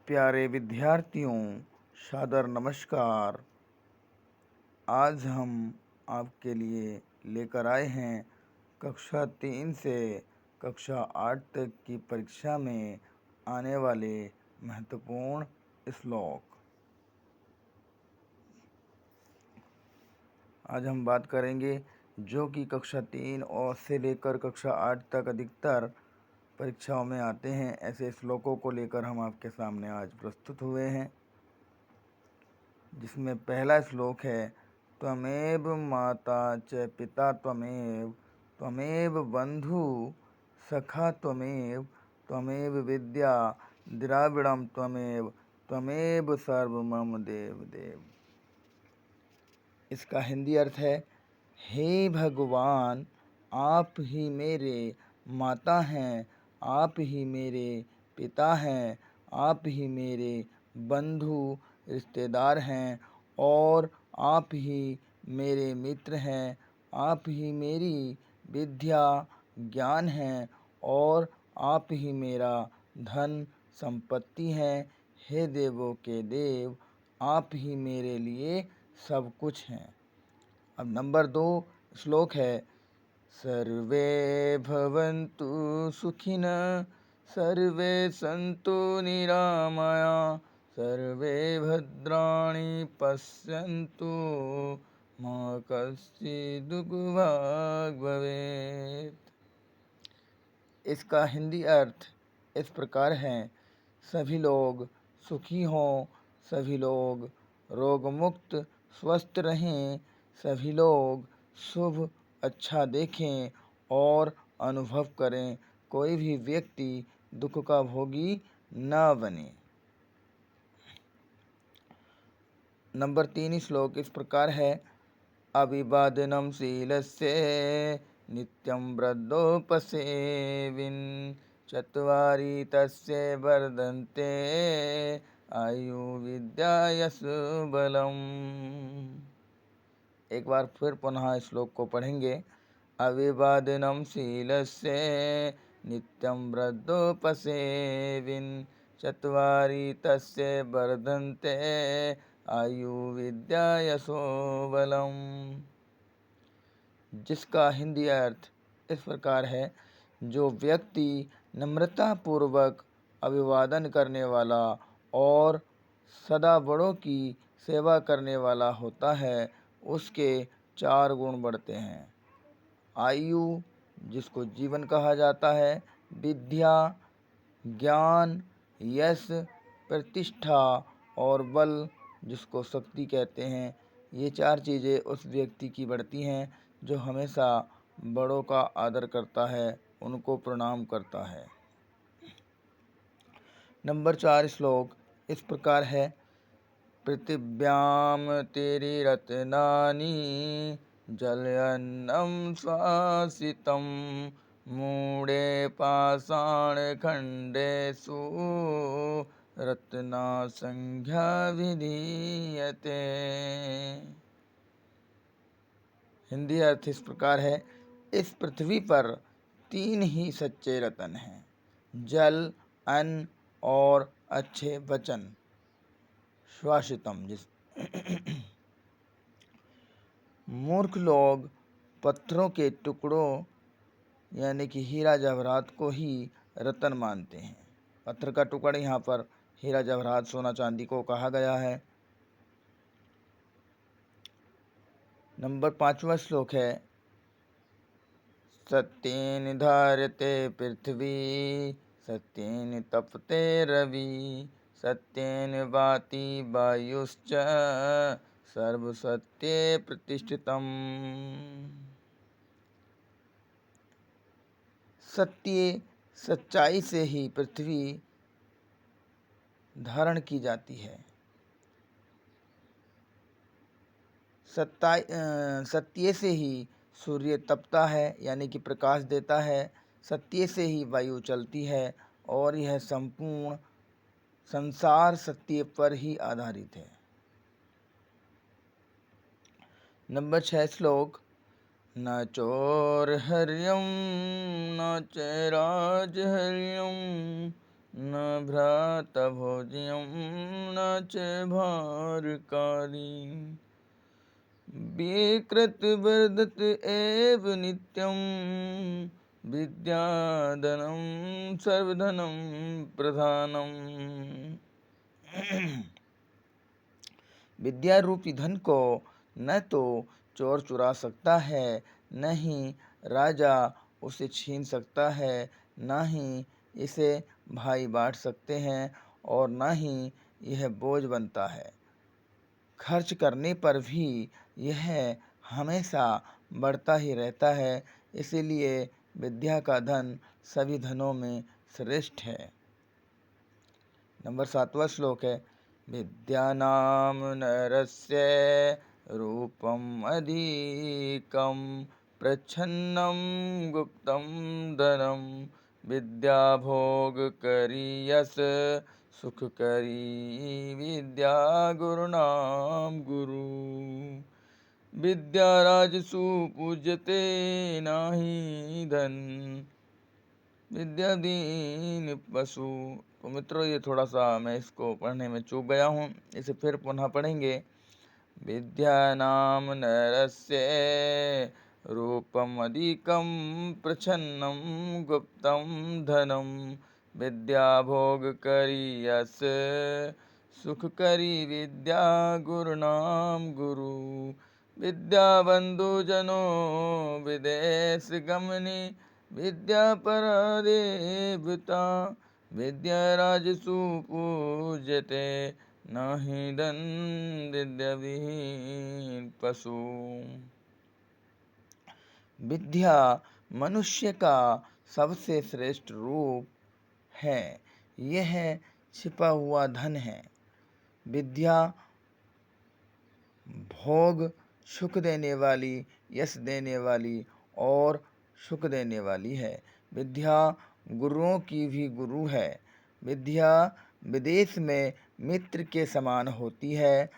प्यारे विद्यार्थियों, सादर नमस्कार। आज हम आपके लिए लेकर आए हैं कक्षा 3 से कक्षा 8 तक की परीक्षा में आने वाले महत्वपूर्ण श्लोक। आज हम बात करेंगे जो कि कक्षा 3 और से लेकर कक्षा 8 तक अधिकतर परीक्षाओं में आते हैं। ऐसे श्लोकों को लेकर हम आपके सामने आज प्रस्तुत हुए हैं, जिसमें पहला श्लोक है त्वमेव माता च पिता त्वमेव, त्वमेव बंधु सखा त्वमेव, त्वमेव विद्या द्रविणं त्वमेव, त्वमेव सर्वमम देव देव। इसका हिंदी अर्थ है, हे भगवान, आप ही मेरे माता हैं, आप ही मेरे पिता हैं, आप ही मेरे बंधु रिश्तेदार हैं और आप ही मेरे मित्र हैं, आप ही मेरी विद्या ज्ञान हैं और आप ही मेरा धन संपत्ति हैं। हे देवों के देव, आप ही मेरे लिए सब कुछ हैं। अब नंबर 2 श्लोक है, सर्वे भवन्तु सुखिनः, सर्वे सन्तु निरामया, सर्वे भद्राणि पश्यन्तु, मा कश्चित् दुःखभाग् भवेत्। इसका हिंदी अर्थ इस प्रकार है, सभी लोग सुखी हों, सभी लोग रोगमुक्त स्वस्थ रहें, सभी लोग शुभ अच्छा देखें और अनुभव करें, कोई भी व्यक्ति दुख का भोगी न बने। नंबर 3 श्लोक इस प्रकार है, अभिवादनं शीलस्य नित्यं वृद्धोपसेविन्, चत्वारि तस्य वर्धन्ते आयु विद्या यशोबलम्। एक बार फिर पुनः श्लोक को पढ़ेंगे, अभिवादनं शीलस्य नित्यं वृद्धोपसेविन्, चत्वारि तस्य वर्धन्ते आयु विद्या यशोबलम्। जिसका हिंदी अर्थ इस प्रकार है, जो व्यक्ति नम्रतापूर्वक अभिवादन करने वाला और सदा बड़ों की सेवा करने वाला होता है, उसके 4 गुण बढ़ते हैं। आयु, जिसको जीवन कहा जाता है, विद्या ज्ञान, यश प्रतिष्ठा और बल, जिसको शक्ति कहते हैं। ये 4 चीज़ें उस व्यक्ति की बढ़ती हैं जो हमेशा बड़ों का आदर करता है, उनको प्रणाम करता है। नंबर 4 श्लोक इस प्रकार है, पृथिव्यां तेरी रत्नानि, जलयन्नं श्वासितं, मूढे पाषाणखण्डेषु, रत्नसंज्ञा विधीयते। हिंदी अर्थ इस प्रकार है, इस पृथ्वी पर 3 ही सच्चे रत्न हैं, जल, अन्न और अच्छे वचन। श्वासितम, जिस मूर्ख लोग पत्थरों के टुकड़ों यानी कि हीरा जवाहरात को ही रत्न मानते हैं। पत्थर का टुकड़ा यहाँ पर हीरा जवाहरात सोना चांदी को कहा गया है। नंबर 5वां श्लोक है, सत्येन धार्यते पृथ्वी, सत्येन तपते रवि, सत्येन वाति वायुश्च, सर्वसत्ये प्रतिष्ठितम्। सत्य सच्चाई से ही पृथ्वी धारण की जाती है। सत्य से ही सूर्य तपता है यानी कि प्रकाश देता है, सत्य से ही वायु चलती है और यह संपूर्ण संसार सत्य पर ही आधारित है। नंबर 6 श्लोक, न चोरहर्यं न च राजहर्यं, न भ्रातभोज्यं न च भारकारी। विकृत वर्धत एव नित्यं विद्याधनं सर्वधनं प्रधानम। विद्या रूपी धन को न तो चोर चुरा सकता है, न ही राजा उसे छीन सकता है, न ही इसे भाई बांट सकते हैं, और न ही यह बोझ बनता है। खर्च करने पर भी यह हमेशा बढ़ता ही रहता है। इसीलिए विद्या का धन सभी धनों में श्रेष्ठ है। नंबर 7वां श्लोक है, विद्यानाम नरस्य रूपम अधिकम प्रच्छन्नम गुप्तम धनम विद्या भोग करी यस सुख करी विद्या गुरुनाम गुरु। विद्या राजसु पूज्यते नाही धन विद्या दीन पशु। तो मित्रों, ये थोड़ा सा मैं इसको पढ़ने में चूक गया हूँ, इसे फिर पुनः पढ़ेंगे। विद्या नाम नरस्य रूपम अधिकम प्रच्छन्नम गुप्तम धनम विद्या भोग करी यस सुख करी विद्या गुरुनाम गुरु। विद्या बंधु जनो विदेश गमनी विद्या परा देवता विद्या राजसु पूज्यते नाही धन विद्या विहीन पशु। विद्या मनुष्य का सबसे श्रेष्ठ रूप है। यह छिपा हुआ धन है। विद्या भोग सुख देने वाली, यश देने वाली और सुख देने वाली है। विद्या गुरुओं की भी गुरु है। विद्या विदेश में मित्र के समान होती है।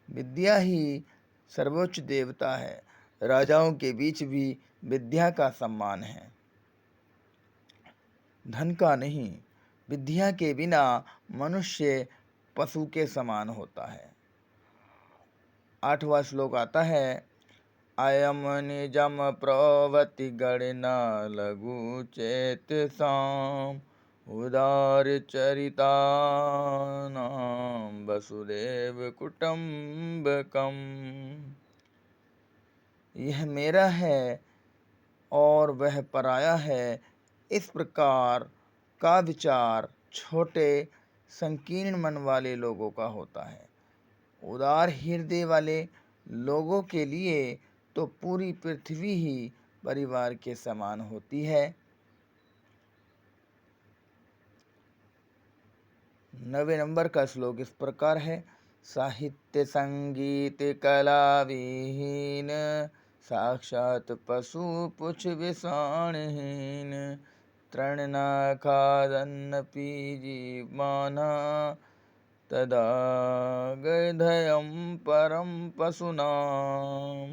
विद्या ही सर्वोच्च देवता है। राजाओं के बीच भी विद्या का सम्मान है, धन का नहीं। विद्या के बिना मनुष्य पशु के समान होता है। 8वां श्लोक आता है, अयम निजम प्रवति गणना लघु चेत साम उदार चरिता नाम वसुदेव कुटुंबकम। यह मेरा है और वह पराया है, इस प्रकार का विचार छोटे संकीर्ण मन वाले लोगों का होता है। उदार हृदय वाले लोगों के लिए तो पूरी पृथ्वी ही परिवार के समान होती है। 9वें नंबर का श्लोक इस प्रकार है, साहित्य संगीत कला विहीन साक्षात पशु पुछ विषाणहीन तृण न खादन्न पीजी माना तदा गधयम परम पशुनाम।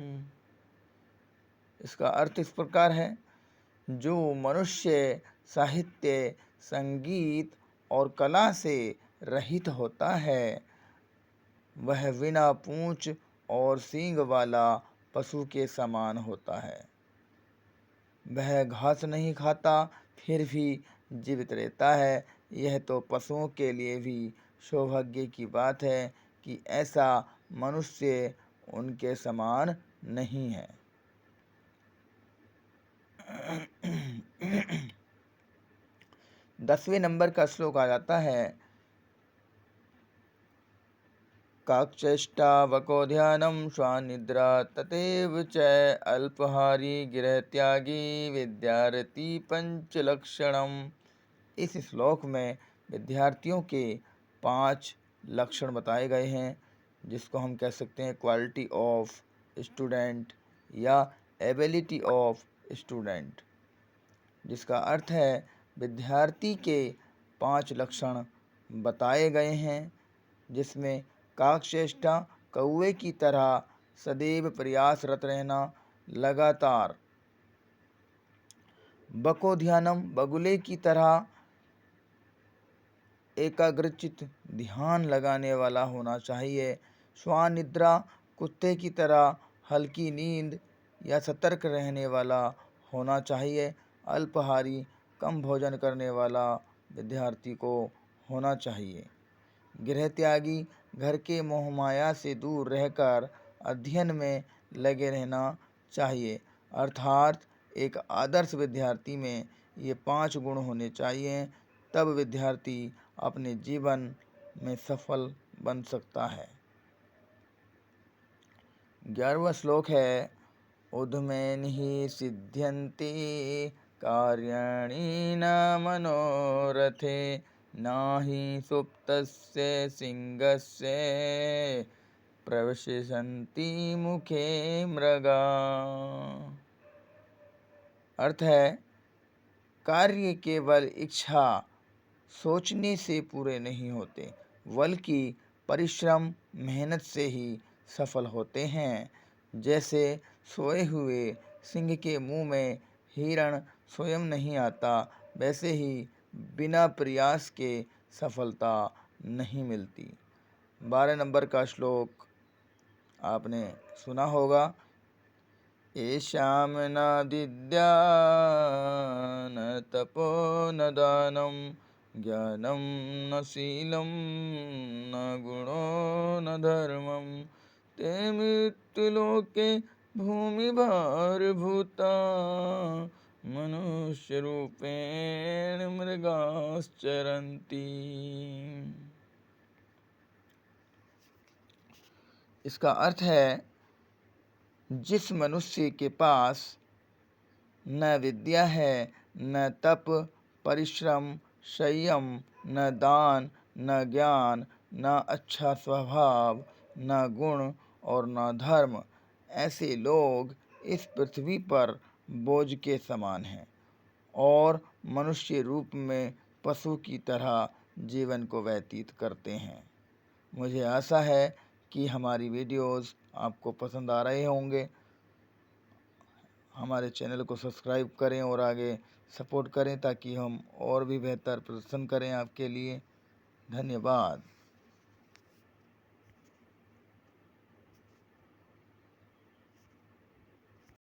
इसका अर्थ इस प्रकार है, जो मनुष्य साहित्य संगीत और कला से रहित होता है, वह बिना पूंछ और सींग वाला पशु के समान होता है। वह घास नहीं खाता फिर भी जीवित रहता है। यह तो पशुओं के लिए भी सौभाग्य की बात है कि ऐसा मनुष्य उनके समान नहीं है। 10वें नंबर का श्लोक आ जाता है, काकचेष्टावको ध्यानं स्वानिद्रा तथैव च अल्पहारी गृहत्यागी विद्यार्थी पंचलक्षणम। इस श्लोक में विद्यार्थियों के 5 लक्षण बताए गए हैं, जिसको हम कह सकते हैं क्वालिटी ऑफ स्टूडेंट या एबिलिटी ऑफ स्टूडेंट, जिसका अर्थ है विद्यार्थी के 5 लक्षण बताए गए हैं, जिसमें काकचेष्टा कौवे की तरह सदैव प्रयासरत रहना, लगातार बको ध्यानम बगुले की तरह एकाग्रचित ध्यान लगाने वाला होना चाहिए। श्वान निद्रा कुत्ते की तरह हल्की नींद या सतर्क रहने वाला होना चाहिए। अल्पाहारी कम भोजन करने वाला विद्यार्थी को होना चाहिए। गृह त्यागी घर के मोह माया से दूर रहकर अध्ययन में लगे रहना चाहिए। अर्थात एक आदर्श विद्यार्थी में ये 5 गुण होने चाहिए, तब विद्यार्थी अपने जीवन में सफल बन सकता है। 11वां श्लोक है, उद्मेन्हि सिद्ध्यन्ति कार्याणि न मनोरथे नाहि सुप्तस्य सिंहस्य प्रविशन्ति मुखे मृगा। अर्थ है, कार्य केवल इच्छा सोचने से पूरे नहीं होते, बल्कि परिश्रम मेहनत से ही सफल होते हैं। जैसे सोए हुए सिंह के मुंह में हिरण स्वयं नहीं आता, वैसे ही बिना प्रयास के सफलता नहीं मिलती। 12 नंबर का श्लोक आपने सुना होगा, येषां न विद्या न तपो न दानं ज्ञानं न शीलं न गुणो न धर्मं ते मृत्युलोके भूमिभारभूता मनुष्यरूपेण मृगाश्चरन्ति। इसका अर्थ है, जिस मनुष्य के पास न विद्या है, न तप, परिश्रम, संयम, न दान, न ज्ञान, न अच्छा स्वभाव, न गुण और न धर्म, ऐसे लोग इस पृथ्वी पर बोझ के समान हैं और मनुष्य रूप में पशु की तरह जीवन को व्यतीत करते हैं। मुझे आशा है कि हमारी वीडियोस आपको पसंद आ रहे होंगे। हमारे चैनल को सब्सक्राइब करें और आगे सपोर्ट करें ताकि हम और भी बेहतर प्रदर्शन करें आपके लिए। धन्यवाद।